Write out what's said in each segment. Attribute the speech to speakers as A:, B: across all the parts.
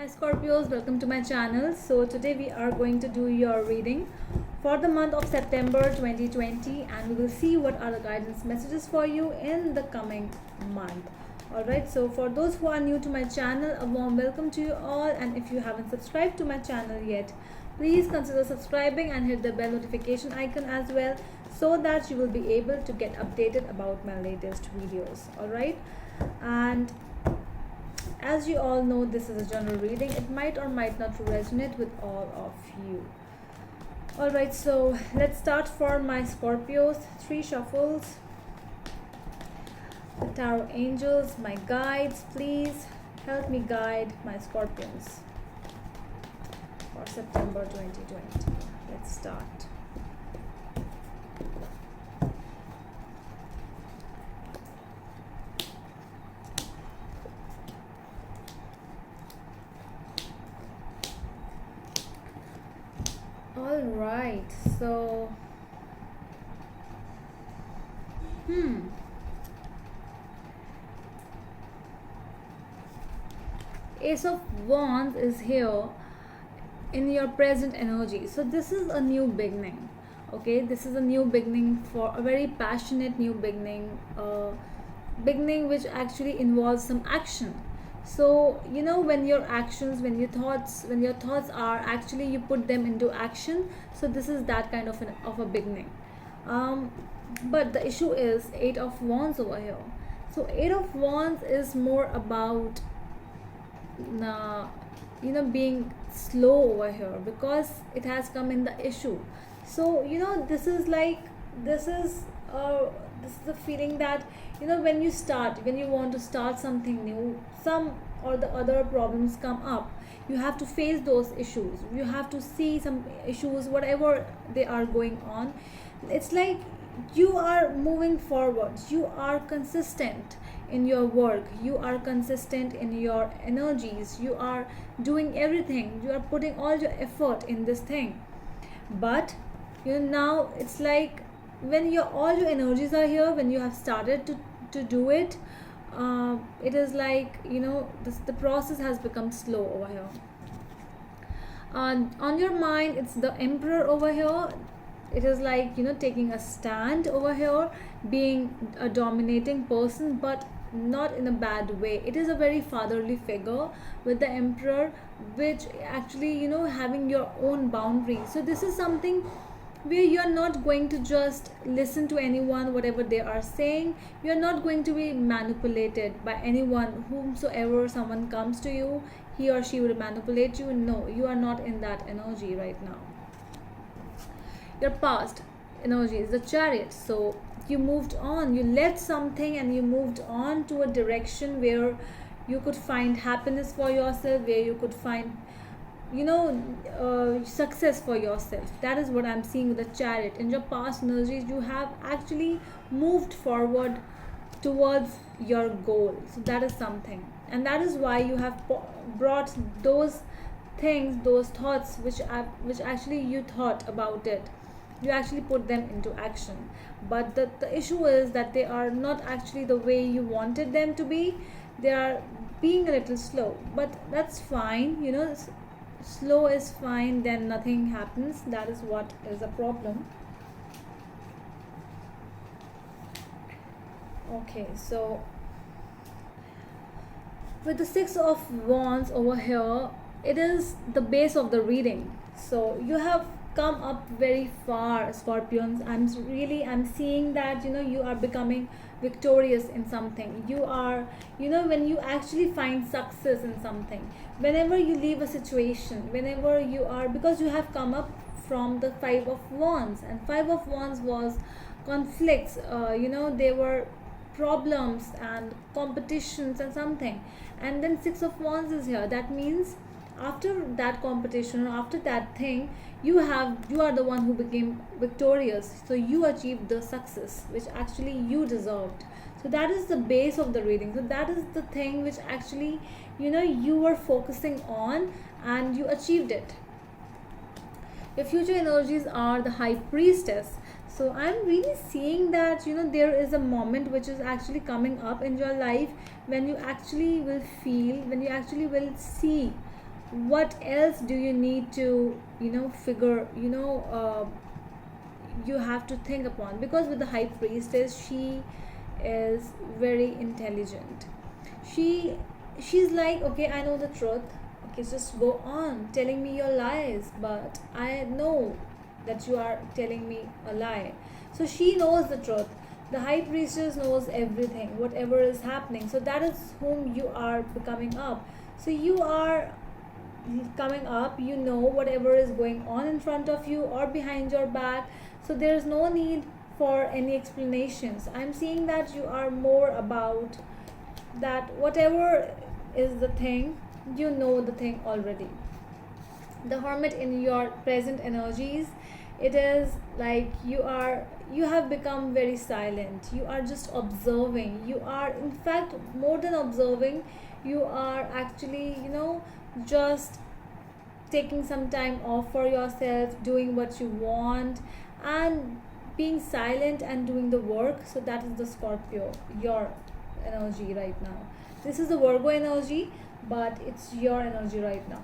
A: Hi Scorpios, welcome to my channel. So today we are going to do your reading for the month of September 2020 and we will see what are the guidance messages for you in the coming month. Alright, so for those who are new to my channel, a warm welcome to you all, and if you haven't subscribed to my channel yet, please consider subscribing and hit the bell notification icon as well so that you will be able to get updated about my latest videos. Alright, and as you all know, this is a general reading. It might or might not resonate with all of you. Alright, so let's start for my Scorpios. 3 shuffles. The Tarot Angels, my guides, please help me guide my Scorpions for September 2020. Let's start. All right, so Ace of Wands is here in your present energy. So this is a new beginning. Okay, this is a new beginning, for a very passionate new beginning, beginning which actually involves some action. So when your actions, when your thoughts are actually, you put them into action. So this is that kind of a beginning. But the issue is 8 of Wands over here. So 8 of Wands is more about being slow over here, because it has come in the issue. So this is like, this is the feeling that when you want to start something new, some or the other problems come up. You have to face those issues, you have to see some issues, whatever they are going on. It's like you are moving forward, you are consistent in your work, you are consistent in your energies, you are doing everything, you are putting all your effort in this thing. But now it's like, when all your energies are here, when you have started to do it, it is like the process has become slow over here. On your mind, it's the Emperor over here. It is like taking a stand over here, being a dominating person, but not in a bad way. It is a very fatherly figure with the Emperor, which actually having your own boundaries. So this is something where you are not going to just listen to anyone whatever they are saying. You are not going to be manipulated by anyone. Whomsoever someone comes to you, he or she will manipulate you. No, you are not in that energy right now. Your past energy is the Chariot. So you moved on, you left something and you moved on to a direction where you could find happiness for yourself, where you could find success for yourself. That is what I'm seeing with the Chariot. In your past energies, you have actually moved forward towards your goal. So that is something, and that is why you have brought those things, those thoughts which actually you thought about it, you actually put them into action. But the issue is that they are not actually the way you wanted them to be. They are being a little slow, but that's fine. Slow is fine, then nothing happens. That is what is a problem. Okay, so with the 6 of Wands over here, it is the base of the reading. So you have come up very far, Scorpions. I'm seeing that you are becoming victorious in something. You are when you actually find success in something, whenever you leave a situation, whenever you are, because you have come up from the 5 of Wands, and 5 of Wands was conflicts. There were problems and competitions and something, and then 6 of Wands is here. That means after that competition, or after that thing, you are the one who became victorious. So you achieved the success which actually you deserved. So that is the base of the reading. So that is the thing which actually you were focusing on, and you achieved it. Your future energies are the High Priestess. So I'm really seeing that there is a moment which is actually coming up in your life when you actually will feel, when you actually will see what else do you need to figure, you have to think upon, because with the high priestess, she is very intelligent. She she's like, okay, I know the truth. Okay, just go on telling me your lies, but I know that you are telling me a lie. So she knows the truth. The high priestess knows everything, whatever is happening. So that is whom you are becoming up. So you are coming up, you know whatever is going on in front of you or behind your back. So there is no need for any explanations. I'm seeing that you are more about that whatever is the thing, you know the thing already. The hermit in your present energies, it is like you have become very silent. You are just observing. You are, in fact, more than observing, you are actually, just taking some time off for yourself, doing what you want, and being silent and doing the work. So that is the Scorpio, your energy right now. This is the Virgo energy, but it's your energy right now.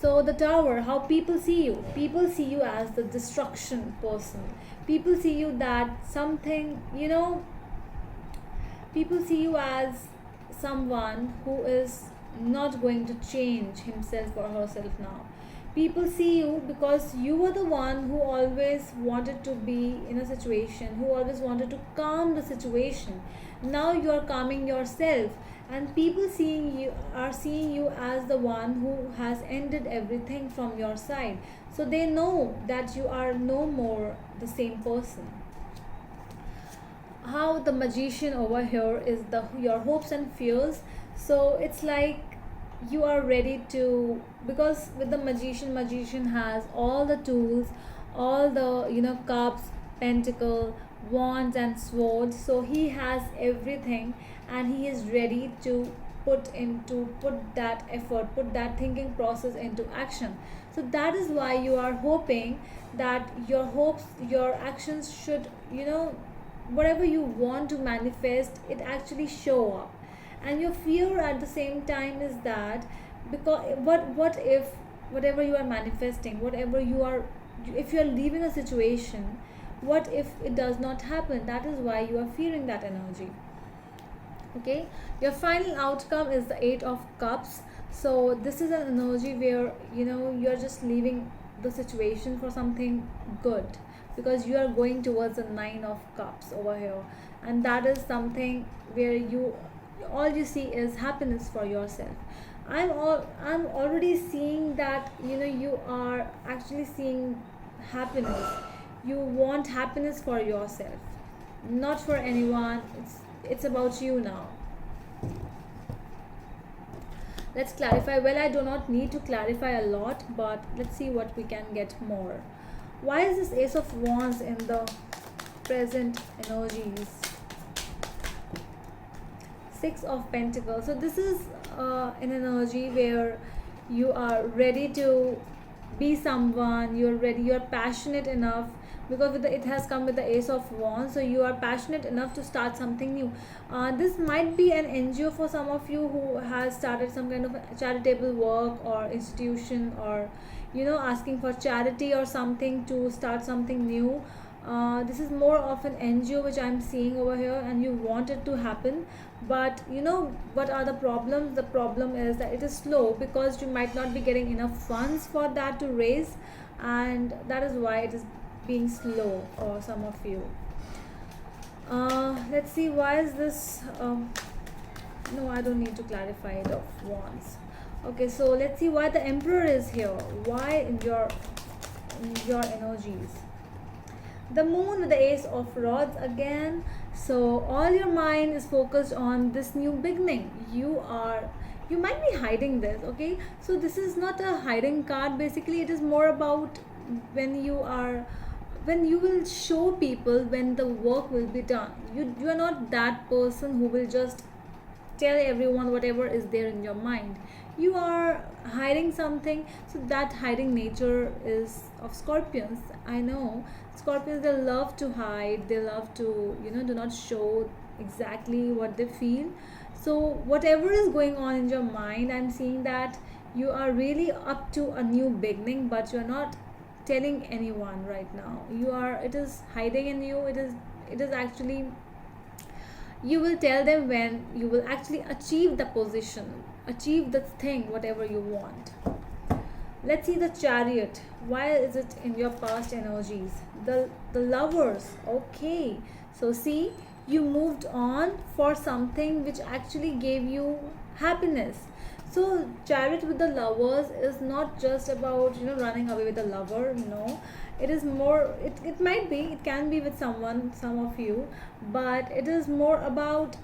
A: So the Tower, how people see you. People see you as the destruction person. People see you that something, people see you as someone who is not going to change himself or herself now. People see you because you were the one who always wanted to be in a situation, who always wanted to calm the situation. Now you are calming yourself, and people seeing you as the one who has ended everything from your side. So they know that you are no more the same person. How the Magician over here is the your hopes and fears. So it's like you are ready to, because with the magician has all the tools, all the cups, pentacle, wands and swords. So he has everything, and he is ready to put that effort, put that thinking process into action. So that is why you are hoping that your hopes, your actions should, whatever you want to manifest, it actually show up. And your fear at the same time is that, because what if whatever you are manifesting, whatever you are, if you are leaving a situation, what if it does not happen? That is why you are fearing that energy. Okay, your final outcome is the 8 of cups. So this is an energy where you're just leaving the situation for something good, because you are going towards the 9 of cups over here. And that is something where you all you see is happiness for yourself. I'm already seeing that you are actually seeing happiness. You want happiness for yourself, not for anyone. It's about you now. Let's clarify. Well, I do not need to clarify a lot, but let's see what we can get more. Why is this Ace of Wands in the present energies? 6 of Pentacles. So this is an energy where you are ready to be someone. You're ready. You're passionate enough, because it has come with the Ace of Wands. So you are passionate enough to start something new. This might be an NGO for some of you who has started some kind of charitable work or institution, or asking for charity or something to start something new. This is more of an NGO which I'm seeing over here, and you want it to happen. But what are the problems? The problem is that it is slow, because you might not be getting enough funds for that to raise, and that is why it is being slow for some of you. Let's see, why is this no, I don't need to clarify it of Wands. Okay, so let's see why the Emperor is here. Why in your energies? The Moon with the Ace of Rods again. So all your mind is focused on this new beginning. You might be hiding this. Okay, so this is not a hiding card. Basically, it is more about when you will show people when the work will be done. You are not that person who will just tell everyone whatever is there in your mind. You are hiding something. So that hiding nature is of Scorpions. I know Scorpions, they love to hide. They love to do not show exactly what they feel. So whatever is going on in your mind, I'm seeing that You are really up to a new beginning, but you're not telling anyone right now. You are, it is hiding in you. It is actually, you will tell them when you will actually achieve the position, achieve the thing, whatever you want. Let's see the Chariot. Why is it in your past energies? The Lovers. Okay, so see, you moved on for something which actually gave you happiness. So Chariot with the Lovers is not just about, running away with the lover. No, it is more, it might be, it can be with someone, some of you, but it is more about,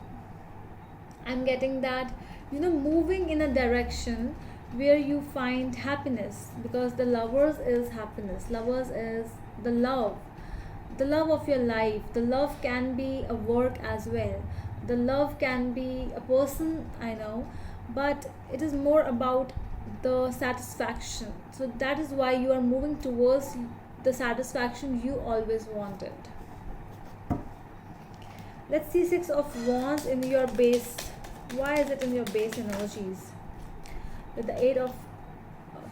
A: I'm getting that, moving in a direction where you find happiness, because the Lovers is happiness. Lovers is the love, the love of your life. The love can be a work as well. The love can be a person, I know, but it is more about the satisfaction. So that is why you are moving towards the satisfaction you always wanted. Let's see Six of Wands in your base. Why is it in your base energies? With the Eight of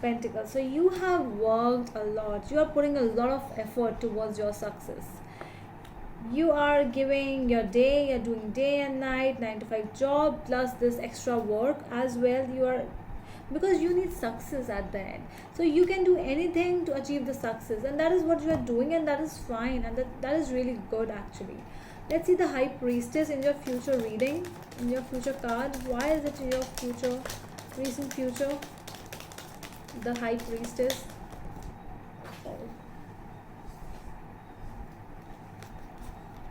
A: Pentacles. So you have worked a lot. You are putting a lot of effort towards your success. You are giving your day, you're doing day and night, 9 to 5 job, plus this extra work as well. You are, because you need success at the end. So you can do anything to achieve the success, and that is what you are doing, and that is fine, and that is really good actually. Let's see the High Priestess in your future reading, in your future card. Why is it in your future, recent future? The High Priestess.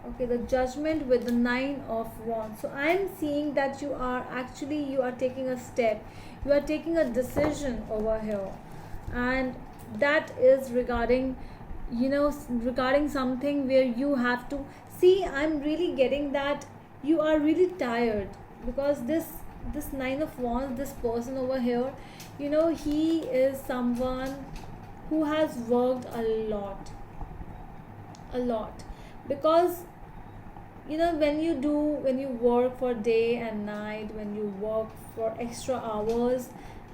A: Okay, the Judgment with the Nine of Wands. So I am seeing that you are actually, you are taking a step, you are taking a decision over here, and that is regarding, regarding something where you have to see. I'm really getting that you are really tired, because this Nine of Wands, this person over here, he is someone who has worked a lot, because when you work for day and night, when you work for extra hours,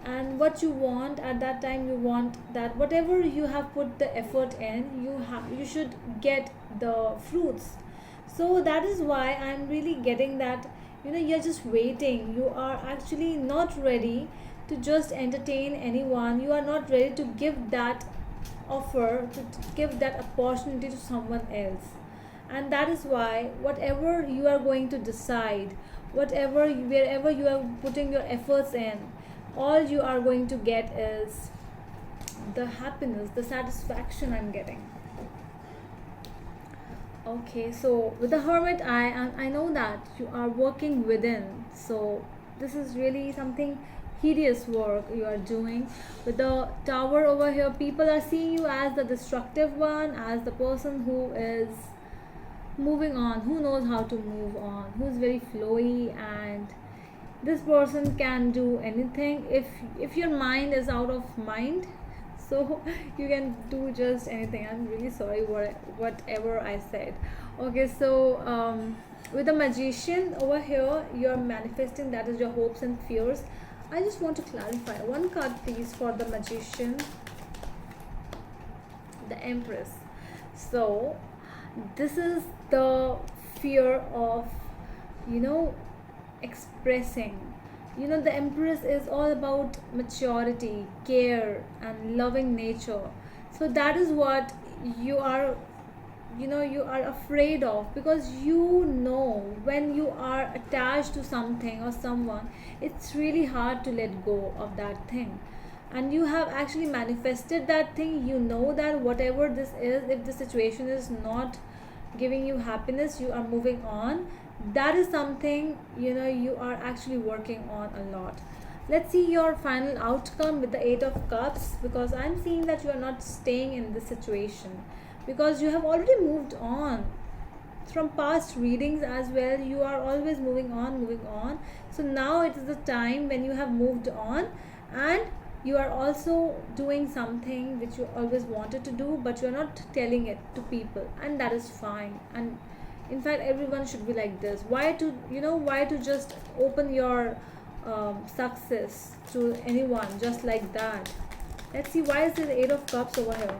A: and what you want at that time, you want that whatever you have put the effort in, you should get the fruits. So that is why I'm really getting that, you're just waiting. You are actually not ready to just entertain anyone. You are not ready to give that offer, to give that opportunity to someone else. And that is why whatever you are going to decide, wherever you are putting your efforts in, all you are going to get is the happiness, the satisfaction I'm getting. Okay, so with the Hermit, I know that you are working within. So this is really something hideous work you are doing. With the Tower over here, people are seeing you as the destructive one, as the person who is moving on, who knows how to move on, who's very flowy, and this person can do anything. If your mind is out of mind, so you can do just anything. I'm really sorry whatever I said. Okay, so with the Magician over here, you're manifesting, that is your hopes and fears. I just want to clarify one card please for the Magician. The Empress. So this is the fear of expressing. The Empress is all about maturity, care, and loving nature. So that is what you are afraid of, because when you are attached to something or someone, it's really hard to let go of that thing. And you have actually manifested that thing. That whatever this is, if the situation is not giving you happiness, you are moving on. That is something you are actually working on a lot. Let's see your final outcome with the Eight of Cups, because I'm seeing that you are not staying in this situation, because you have already moved on from past readings as well. You are always moving on. So now it is the time when you have moved on, and you are also doing something which you always wanted to do, but you are not telling it to people, and that is fine. And in fact, everyone should be like this. Why to just open your success to anyone just like that. Let's see, why is the Eight of Cups over here?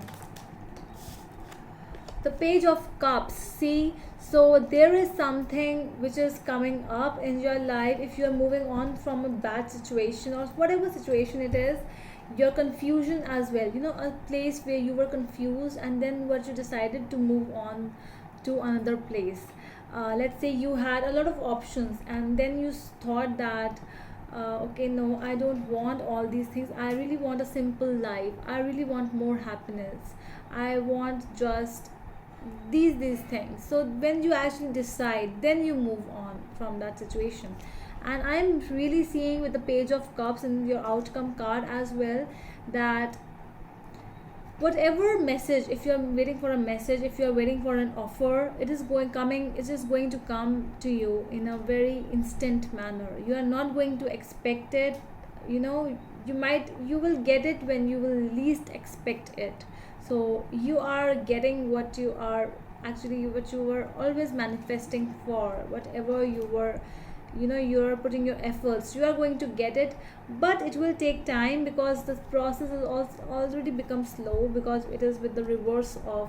A: The Page of Cups. See, so there is something which is coming up in your life. If you are moving on from a bad situation or whatever situation it is, your confusion as well, you know, a place where you were confused and then what you decided to move on to another place. Let's say you had a lot of options and then you thought that okay, no, I don't want all these things. I really want a simple life. I really want more happiness. I want just these things. So when you actually decide, then you move on from that situation. And I'm really seeing with the Page of Cups in your outcome card as well, that whatever message, if you're waiting for a message, if you're waiting for an offer, it is going to come to you in a very instant manner. You are not going to expect it, you know. You will get it when you will least expect it. So you are getting what you were always manifesting for, whatever you were, you know, you're putting your efforts, you are going to get it. But it will take time because the process is also already become slow, because it is with the reverse of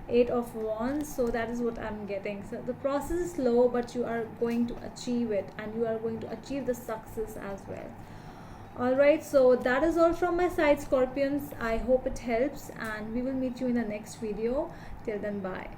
A: Eight of Wands. So that is what I'm getting. So the process is slow, but you are going to achieve it, and you are going to achieve the success as well. Alright, so that is all from my side, Scorpions. I hope it helps, and we will meet you in the next video. Till then, bye.